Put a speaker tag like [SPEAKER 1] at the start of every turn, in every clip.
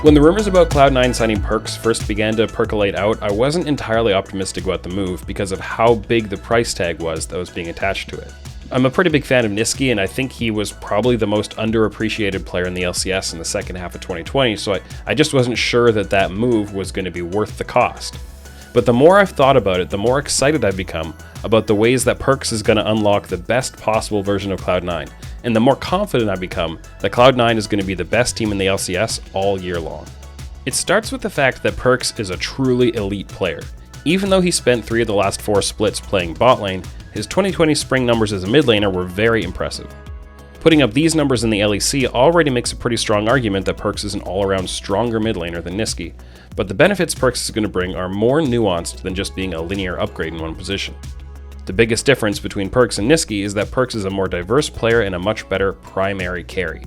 [SPEAKER 1] When the rumors about Cloud9 signing Perkz first began to percolate out, I wasn't entirely optimistic about the move because of how big the price tag was that was being attached to it. I'm a pretty big fan of Nisqy, and I think he was probably the most underappreciated player in the LCS in the second half of 2020, so I just wasn't sure that that move was going to be worth the cost. But the more I've thought about it, the more excited I've become about the ways that Perkz is going to unlock the best possible version of Cloud9, and the more confident I've become that Cloud9 is going to be the best team in the LCS all year long. It starts with the fact that Perkz is a truly elite player. Even though he spent 3 of the last 4 splits playing bot lane, his 2020 spring numbers as a mid laner were very impressive. Putting up these numbers in the LEC already makes a pretty strong argument that Perkz is an all-around stronger mid laner than Nisqy, but the benefits Perkz is going to bring are more nuanced than just being a linear upgrade in one position. The biggest difference between Perkz and Nisqy is that Perkz is a more diverse player and a much better primary carry.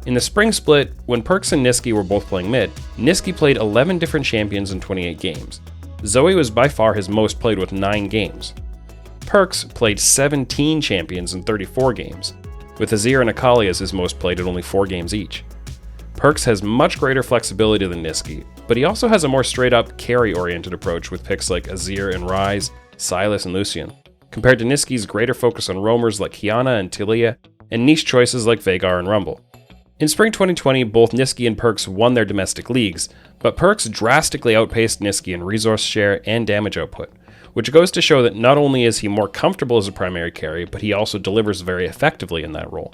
[SPEAKER 1] In the spring split, when Perkz and Nisqy were both playing mid, Nisqy played 11 different champions in 28 games. Zoe was by far his most played with 9 games. Perkz played 17 champions in 34 games, with Azir and Akali as his most played at only 4 games each. Perkz has much greater flexibility than Nisqy, but he also has a more straight-up carry-oriented approach with picks like Azir and Ryze, Sylas and Lucian, compared to Nisqy's greater focus on roamers like Kiana and Taliyah, and niche choices like Veigar and Rumble. In spring 2020, both Nisqy and Perkz won their domestic leagues, but Perkz drastically outpaced Nisqy in resource share and damage output, which goes to show that not only is he more comfortable as a primary carry, but he also delivers very effectively in that role.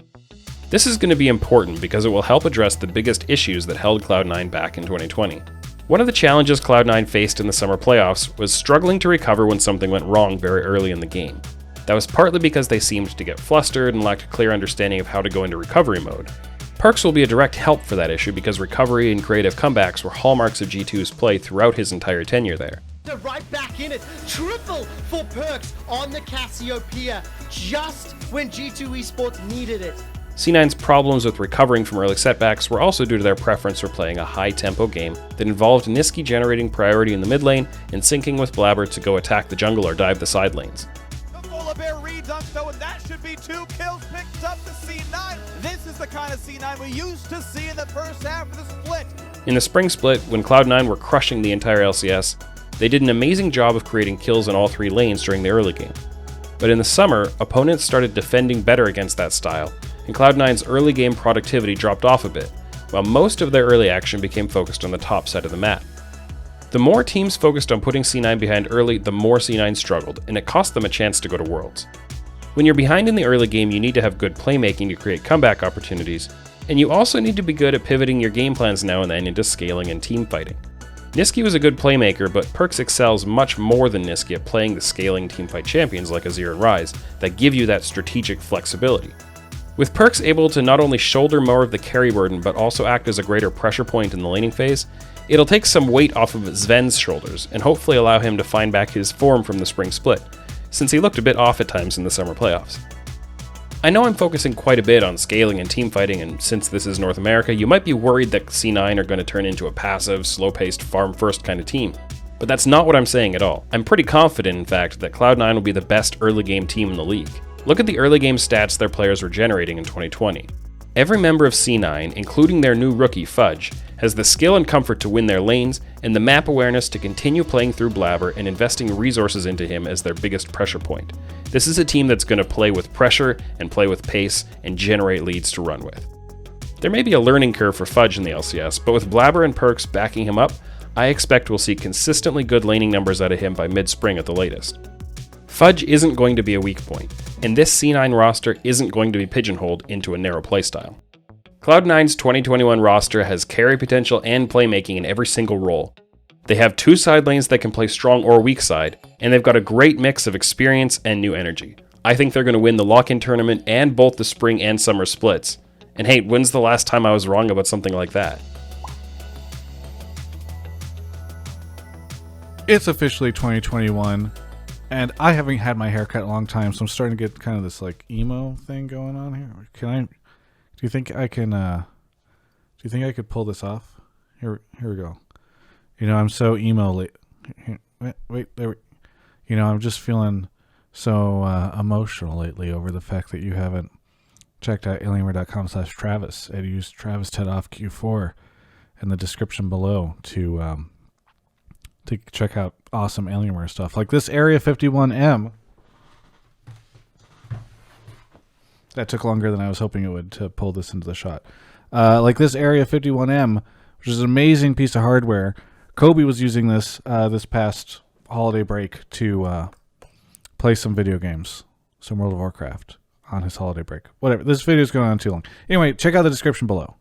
[SPEAKER 1] This is going to be important because it will help address the biggest issues that held Cloud9 back in 2020. One of the challenges Cloud9 faced in the summer playoffs was struggling to recover when something went wrong very early in the game. That was partly because they seemed to get flustered and lacked a clear understanding of how to go into recovery mode. Perkz will be a direct help for that issue because recovery and creative comebacks were hallmarks of G2's play throughout his entire tenure there.
[SPEAKER 2] They're right back in it. Triple for Perkz on the Cassiopeia, just when G2 Esports needed it.
[SPEAKER 1] C9's problems with recovering from early setbacks were also due to their preference for playing a high-tempo game that involved Nisqy generating priority in the mid lane and syncing with Blabber to go attack the jungle or dive the side lanes.
[SPEAKER 3] The Polar Bear redunk though, and that should be 2 kills picked up to C9. This is the kind of C9 we used to see in the first half of the split.
[SPEAKER 1] In the spring split, when Cloud9 were crushing the entire LCS, they did an amazing job of creating kills in all 3 lanes during the early game. But in the summer, opponents started defending better against that style, and Cloud9's early game productivity dropped off a bit, while most of their early action became focused on the top side of the map. The more teams focused on putting C9 behind early, the more C9 struggled, and it cost them a chance to go to Worlds. When you're behind in the early game, you need to have good playmaking to create comeback opportunities, and you also need to be good at pivoting your game plans now and then into scaling and team fighting. Nisqy was a good playmaker, but Perkz excels much more than Nisqy at playing the scaling teamfight champions like Azir and Ryze that give you that strategic flexibility. With Perkz able to not only shoulder more of the carry burden but also act as a greater pressure point in the laning phase, it'll take some weight off of Sven's shoulders and hopefully allow him to find back his form from the spring split, since he looked a bit off at times in the summer playoffs. I know I'm focusing quite a bit on scaling and teamfighting, and since this is North America, you might be worried that C9 are going to turn into a passive, slow-paced, farm-first kind of team. But that's not what I'm saying at all. I'm pretty confident, in fact, that Cloud9 will be the best early-game team in the league. Look at the early-game stats their players were generating in 2020. Every member of C9, including their new rookie Fudge, has the skill and comfort to win their lanes, and the map awareness to continue playing through Blabber and investing resources into him as their biggest pressure point. This is a team that's going to play with pressure and play with pace and generate leads to run with. There may be a learning curve for Fudge in the LCS, but with Blabber and Perkz backing him up, I expect we'll see consistently good laning numbers out of him by mid-spring at the latest. Fudge isn't going to be a weak point, and this C9 roster isn't going to be pigeonholed into a narrow playstyle. Cloud9's 2021 roster has carry potential and playmaking in every single role. They have 2 side lanes that can play strong or weak side, and they've got a great mix of experience and new energy. I think they're going to win the lock-in tournament and both the spring and summer splits. And hey, when's the last time I was wrong about something like that?
[SPEAKER 4] It's officially 2021, and I haven't had my hair cut in a long time, so I'm starting to get kind of this like emo thing going on here. Do you think I can? Do you think I could pull this off? Here we go. You know, I'm so emo late. Wait, there. I'm just feeling so emotional lately over the fact that you haven't checked out alienware.com/Travis and used Travis Ted off Q4 in the description below to check out awesome Alienware stuff. Like this Area 51M. That took longer than I was hoping it would to pull this into the shot. Like this Area 51M, which is an amazing piece of hardware. Kobe was using this this past holiday break to play some video games, some World of Warcraft on his holiday break. Whatever. This video is going on too long. Anyway, check out the description below.